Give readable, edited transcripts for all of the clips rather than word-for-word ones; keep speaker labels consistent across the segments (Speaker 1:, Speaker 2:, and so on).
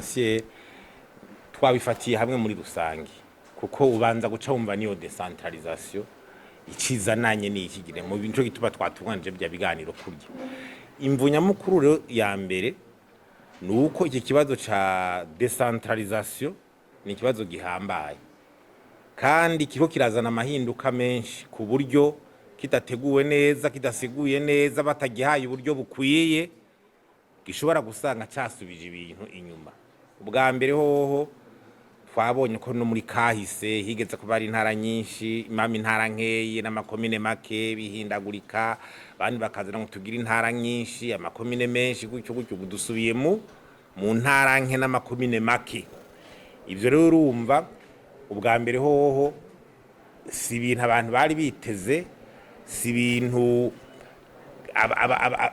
Speaker 1: financier twabifatiye hamwe muri rusange kuko ubanza guca wumva niyo decentralisation ikizananye n'ikigire mu bintu gituba twatunganije bya biganiro kurya imvunya mukuru rero ya mbere nuko iki kibazo ca decentralisation ni kibazo gihambaye kandi kiko kirazana amahinduka menshi ku buryo kidateguwe neza kidasiguye neza batagihaye uburyo bukwiye gishobora gusanga casubije ibintu inyuma ubwa mbere hoho twabonye ko no muri kahise higeze kuba ari intara nyinshi imami intara nkeye n'amakomine make bihindagurika bandi bakazana ngo tugira intara nyinshi amakomine menshi gutyo dusubiye mu ntara nke n'amakomine make ivyo rero urumva ubwa mbere hoho si ibintu abantu bari biteze si ibintu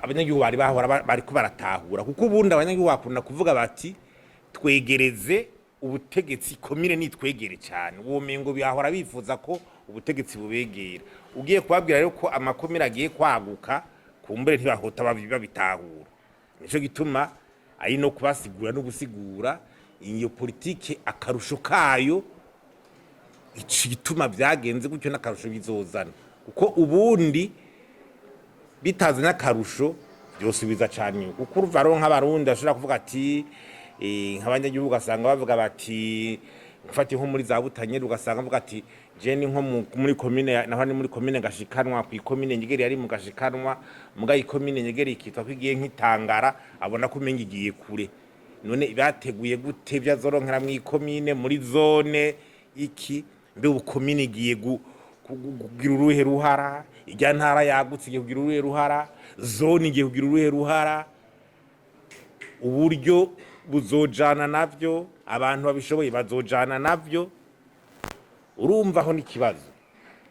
Speaker 1: abanyagihugu bari bahora bariko baratahura kuko ubundi abanyagihugu bakunda kuvuga bati twegereze ubutegetsi komine nitwegere cyane uwo mengo bihahora bifuza ko ubutegetsi bubegera ugiye kubabwira rero ko amakomine agiye kwaguka kumbere ntibahota babitahura nico gituma ari no kubasigura no gusigura iyo politike akarusho kayo gituma byagenze gutyo n'akarusho bizozana kuko ubundi bitazanye akarusho byose biza cyane kuko uruvaro nk'abarundi ashobora kuvuga ati nk'abanyagihugu ugasanga bavuga bati mfati nko muri za Butanyeri ugasanga bavuga ati je ni nko muri komine naho ni muri komine gashikanwa ku komine Nyegeri yari mu gashikanwa muga ikomine Nyegeri ikitwa kwigiye nk'itangara abona ko umenga igiye kure none bateguye gute byazoronkera mu ikomine muri zone iki mbe ubukomine igiye kugira uruhe ruhara ijya ntara yagutse igiye kugira uruhe ruhara zone igiye kugira uruhe ruhara uburyo buzojana navyo abantu babishoboye bazojana navyo urumva ho n'ikibazo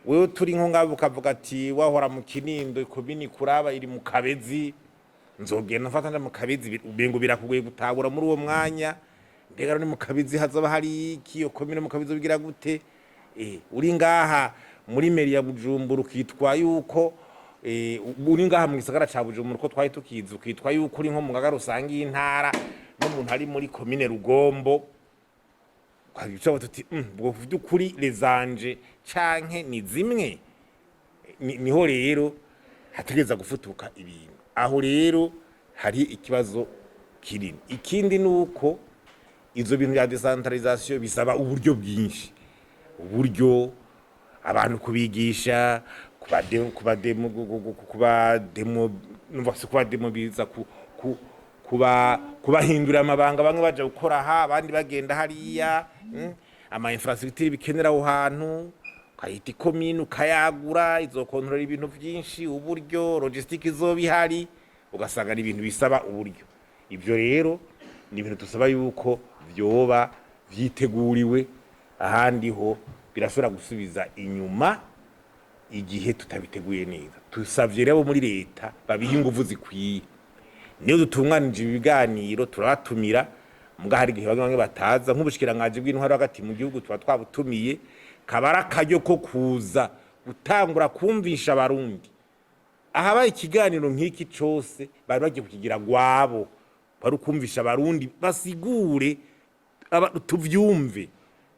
Speaker 1: wewe turi nko ngabo ukavuga ati wahora mu Kinindo komini kuraba iri mu Kabezi nzogenda mfatanya mu Kabezi ubengo birakugoye gutabura muri uwo mwanya mbega ni mu Kabezi hazoba hari ikiyo komine mu Kabezi bigira gute uri ngaha muri meri ya Bujumbura ukitwa yuko uri ngaha mu gisagara ca Bujumbura ko twaye tukiza ukitwa yuko uri nko mu Ngagara usanga y'intara n'umuntu ari muri komine Rugombo kwagica tuti bwo byukuri lezanje canke ni zimwe niho rero hategeza gufutuka ibintu aho rero hari ikibazo kinini ikindi nuko izo bintu ya decentralisation bisaba uburyo bwinshi uburyo abantu kubigisha kubademobiliza kubahindura amabanga bamwe baje gukora ha abandi bagenda hariya ama infrastructure bikenera aho hantu kayita komine ukayagura izokontorera ibintu byinshi uburyo logistique izobihari ugasanga ari ibintu bisaba uburyo ibyo rero ni ibintu tusaba yuko byoba vyiteguriwe ahandi ho birashobora gusubiza inyuma igihe tutabiteguye neza tusavye rero muri leta babiha ingufu zikwiye niyo dutunganije ibiganiro turabatumira muga hari igihe bamwe bataza nk'ubushikiranganje bw'intwaro hagati mu gihugu tuba twabutumiye kabara karyo ko kuza gutangura kumvisha abarundi ahabaye ikiganiro nk'iki cose bari bagiye kukigira gwabo bari kumvisha abarundi basigure tuvyumve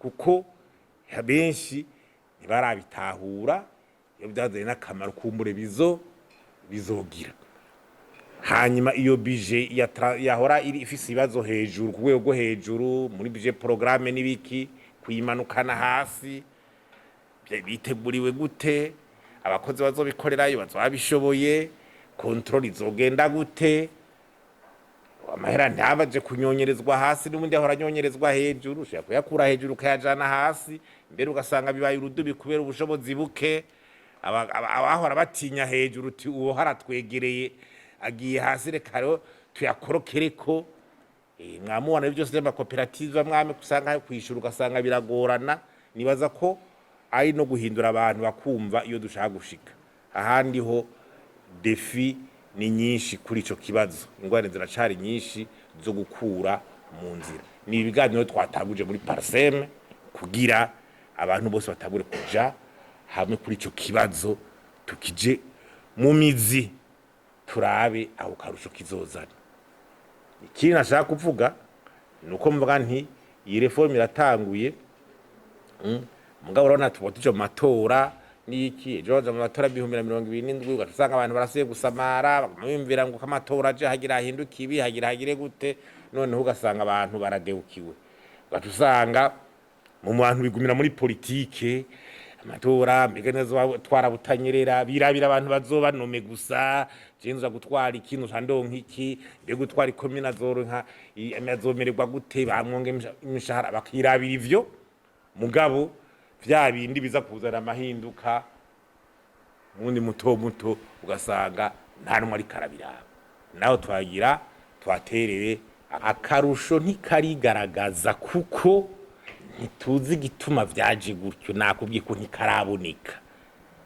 Speaker 1: kuko benshi ntibarabitahura iyo byazanye n'akamaro kumbure bizogira hanyuma iyo budget yahora iri ifise ibibazo hejuru ku rwego hejuru muri budget programme n'ibiki kuyimanukana hasi biteguriwe gute abakozi bazobikorerayo bazabishoboye control izogenda gute amahera ntabaje kunyonyerezwa hasi n'ubundi ahora nyonyerezwa hejuru ushaka kuyakura hejuru kayajana hasi mbere ugasanga bibaye urudubi kubera ubushobozi buke abahora batinya hejuru uti uwo haratwegereye agiye hasi rekaro tuyakorokereko mwamubona ibyo byose by'amakoperative mwame kusanga kwishura ugasanga biragorana nibaza ko ari no guhindura abantu bakumva iyo dushaka gushika ahandi ho defi ni nyinshi kuri ico kibazo ingwane ziracari nyinshi zo gukura mu nzira ni ibiganiro twataguje muri parseme kugira abantu bose batagure kuja hamwe kuri ico kibazo tukije mu mizi turabe aho karusho kizozana ikindi nashaka kuvuga nuko mvuga nti iyi reforme iratanguye. Mugabo urabona tuje mu matora niki ejo mu matora 2027 ugasanga abantu barasuye gusamara bamwimvira ngo kamatora aje hagira ahinduka ibi hagira hagire gute, noneho ugasanga abantu baradeukiwe, ugasanga mu bantu bigumira muri politike amatora mbega neza twarabutanyerera birabira abantu bazoba nome gusa jenza gutwara ikintu shandonka iki mbe gutwara ikomina zoronka amazomererwa gute bamwonge imishahara bakirabira ivyo. Mugabo vya bindi biza kuzana amahinduka mundi muto muto ugasanga nta numwe ari karabiraba, naho twagira twaterere akarusho ntikarigaragaza kuko ntituzi gituma vyaje gutyo, nakubwiye ko ntikaraboneka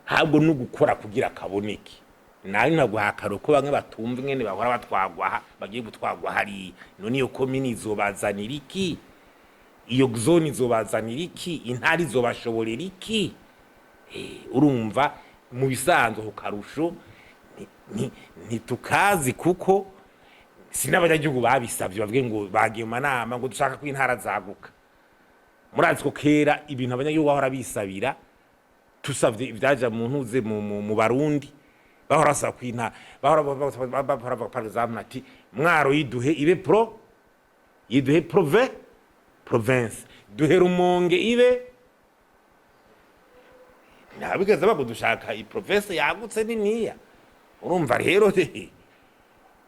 Speaker 1: habwo no gukora kugira kaboneke. Nari naguhakaro ko bamwe batumva ngene bahora batwagwa bagiye gutwagwa hari none iyo komini izobazanira iki, iyo zone izobazanira iki, intari izobashoborera iki? Urumva mu bisanzwe karusho ntitukazi kuko sinabanyagihugu babisavye bavuge ngo bagiye mu manama ngo dushaka ko intara zaguka. Murazi ko kera ibintu abanyagihugu bahora bisabira tusavye ivyaja mu ntuze mu Barundi bahora sa kwinta bahora par exemple ati Mwaro yiduhe ibe yiduhe province duhe Rumonge ibe nabigeze bago dushaka i province yagutse niniya. Urumva rero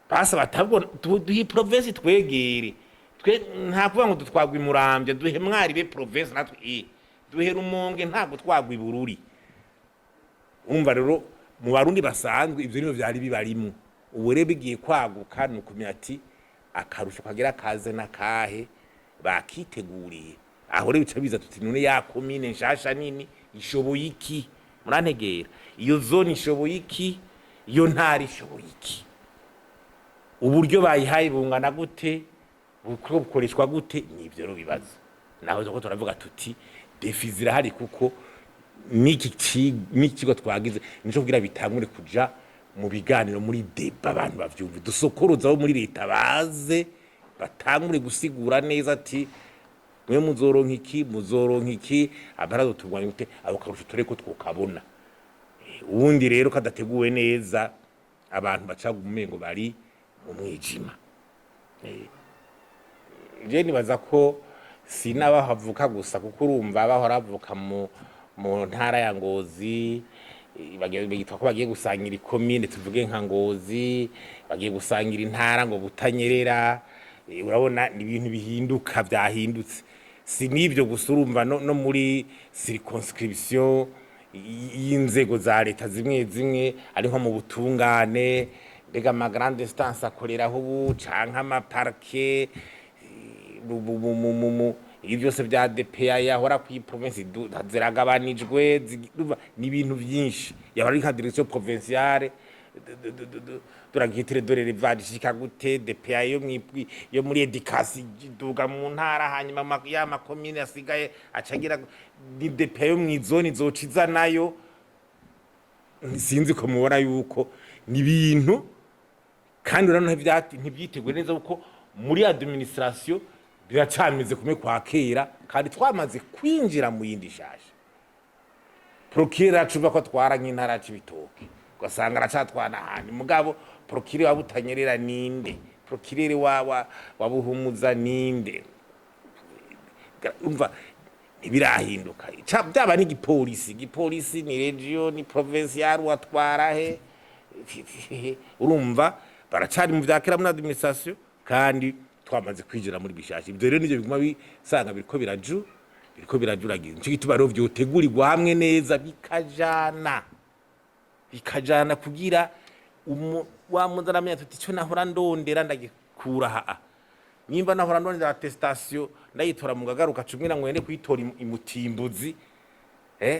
Speaker 1: basa batabwo duhe province twegere twe nta kuvuga ngo dutwagwa imurambye duhe Mwari be province natwe duhe Rumonge nta gutwagwa ibururi. Umva rero mu Barundi basanzwe ivyo niyo vyari bibarimo, ubure bigiye kwaguka nukumya ati akarusho kagira kaze nakahe bakiteguriye aho rero bica biza tuti none ya komine nshasha nini ishoboye iki, murantegera iyo zone ishoboye iki, iyo ntari ishoboye iki, uburyo bayihaye bungana gute, bukoreshwa gute, nivyo rero bibazo. Naho zo ko turavuga tuti defi zirahari kuko niki kigo twagize nico kugira bitangure kuja mu biganiro muri deba abantu bavyumva dusokoroza bo muri leta baze batangure gusigura neza ati mwe muzoronka iki abarazo tugwanye gute abo karusho tureko twokabona. Ubundi rero kadateguwe neza abantu bacaga umengo bari mu mwijima. Je nibaza ko sinabahavuka gusa kuko urumva bahora bavuka mu ntara ya Ngozi bagitwa ko bagiye gusangira ikomine tuvuge nka Ngozi bagiye gusangira intara ngo butanyerera. Urabona ni ibintu bihinduka vyahindutse, si nivyo gusa urumva no muri circonscription y'inzego za leta zimwe ari nko mu butungane mbega ama grande instance akoreraho ubu canka ama parquet ibyo byose bya DPA yahora ku province ziragabanijwe ni ibintu byinshi yahora ari nka direction provinciale turagitire dore revadishika gute DPA yo muri education duga mu ntara hanyuma ya makomine asigaye acagira ni DPA yo mwizoni zociza nayo sinzi ko mubona yuko ni ibintu kandi urano ntibyitegwe neza uko muri administration biracamize kumwe kwa kera kandi twamaze kwinjira mu yindi shasha. Procureur acuva ko twara nk'intara c'ibitoke ugasanga aracatwana handi mugabo procureur wabutanyerera ninde, procureur wabuhumuza ninde, umva ntibirahinduka byaba ni igipolisi ni region ni provincial watwara he urumva baracari mu vyakera muri administration kandi twamaze kwijira muri bishasha. Ibyo rero nivyo biguma bisanga biriko birajuragira nico gituma rero vyotegurirwa hamwe neza bikajana kugira wa muzana amenya tuti cyo nahora ndondera ndagikura ha nimba nahora ndondera attestation ndayitora mu gagaruka cumwira ngo yende kwitora imutimbuzi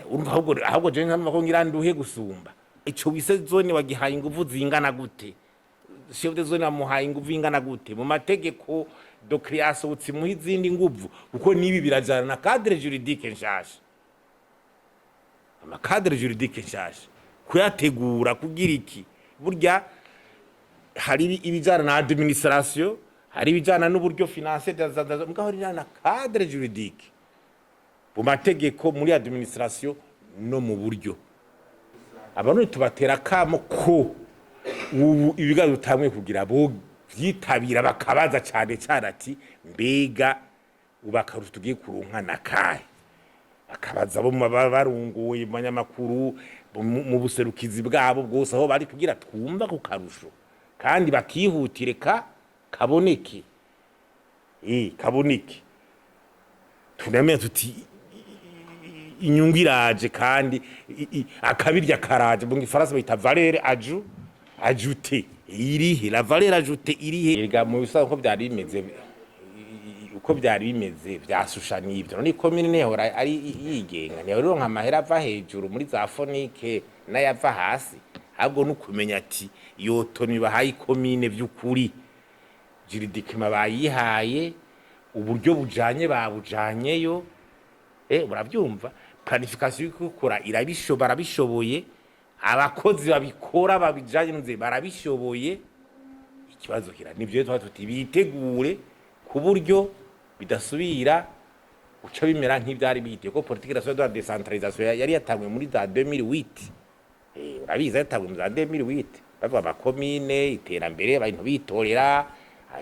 Speaker 1: urumva ahubwo je nkamva ko ngira nduhe gusumba ico wise zone wagihaye inguvu zingana gute, chef de zone amuhaye inguvu ingana gute mu mategeko do création utsimuha izindi nguvu kuko nibi birajana na cadre juridique nshasha, ama cadre juridique nshasha kuyategura kugira iki burya hari ibijana na administration hari bijana n'uburyo financier mugabo ari na cadre juridique mu mategeko muri administration no mu buryo abantu tubatera kamo ko ubu ibigazo utamwe kugira bo vyitabira bakabaza cyane cyane ati mbega ubakaruta tugiye kurunka nakaye bakabaza bo barunguye mu banyamakuru mu buserukizi bwabo bwose aho bari kugira twumva ku karusho kandi bakihutire kaboneke kaboneke tunamenye tuti inyungu iraje kandi akabirya karaje mu gifaransa bita valeur ajoutée irihe la valeur ajoutée irihe erega mu bisaho ko byari bimeze uko byari bimeze byashusha n'ibyo none commune ne hora ari yigenga ne rero nka mahera ava hejuru muri za fonike n'ayava hasi ahubwo nukumenya ati yo toni bahaye commune by'ukuri juridikima bayihaye uburyo bujanye babujanyeyo urabyumva planification y'ukura irabishobora bishoboye abakozi babikora babijanye nze barabishoboye ikibazo kira nivyo twatuti bitegure ku buryo bidasubira uca bimera nk'ivyari bite ko politique nationale de la décentralisation yari yatangwe muri za 2008 urabiza yatangwe muri za 2008 bava abakomine iterambere abantu bitorera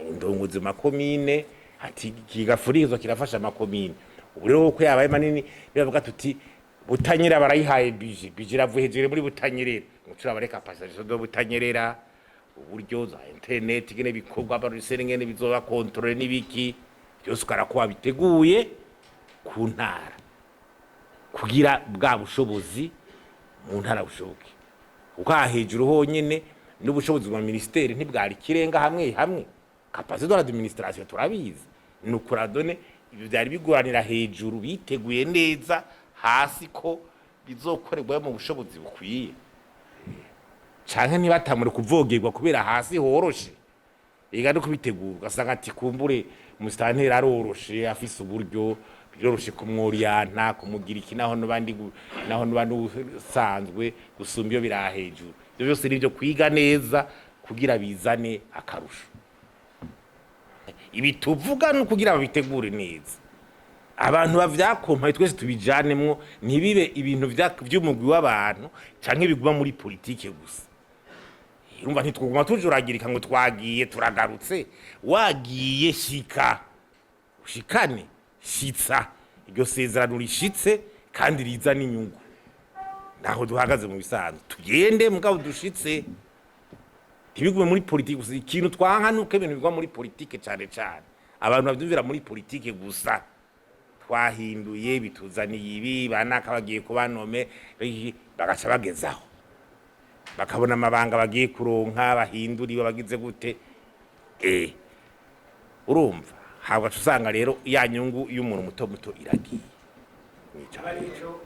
Speaker 1: indongozi makomine ati kigafurizo kirafasha makomine ubu rero ko yabaye manini bivuga tuti butanyira barayihaye bije ravuye hejere muri butanyerera mucura bareka passage do butanyerera uburyo za internet gene bikorwa barusere ngene bizoba controle nibiki byose ukarakuba biteguye ku ntara kugira bwa bushobozi mu ntara bushoboke uka hejuru honyene n'ubushobozi bwa ministeri ntibwari kirenga hamwe capacité de l'administration turabizi nukuradone ibyo byari biguranira hejuru biteguye neza hasi ko bizokorerwa mu bushobozi bukwiye canke nibatamure kuvogerwa kubera hasi horoshe ega no kubitegurwa asanga ati kumbure mustantera aroroshe afise uburyo biroroshe kumworiyanta kumugira iki naho nubandi usanzwe gusumbyo birahejuru ibyo byose nivyo kwiga neza kugira bizane akarusho ibi tuvuga no kugira babitegure neza abantu bavyakompaye twese tubijanemwo ntibibe ibintu vy'umugwi w'abantu canke biguma muri politike gusa urumva ntitwuguma tujuragirika ngo twagiye turagarutse wagiye ushikane shitsa iryo sezerano rishitse kandi riza n'inyungu naho duhagaze mu bisanzwe tugende mugabo dushitse ntibigume muri politike gusa ikintu twanka nuko ibintu bigwa muri politike cyane abantu bavyumvira muri politike gusa twahinduye bituzaniye ibi banaka bagiye kubanome bagaca bagezaho bakabona amabanga bagiye kuronka bahinduriwe bagize gute urumva habwa usanga rero ya nyungu y'umuntu muto iragiye
Speaker 2: nico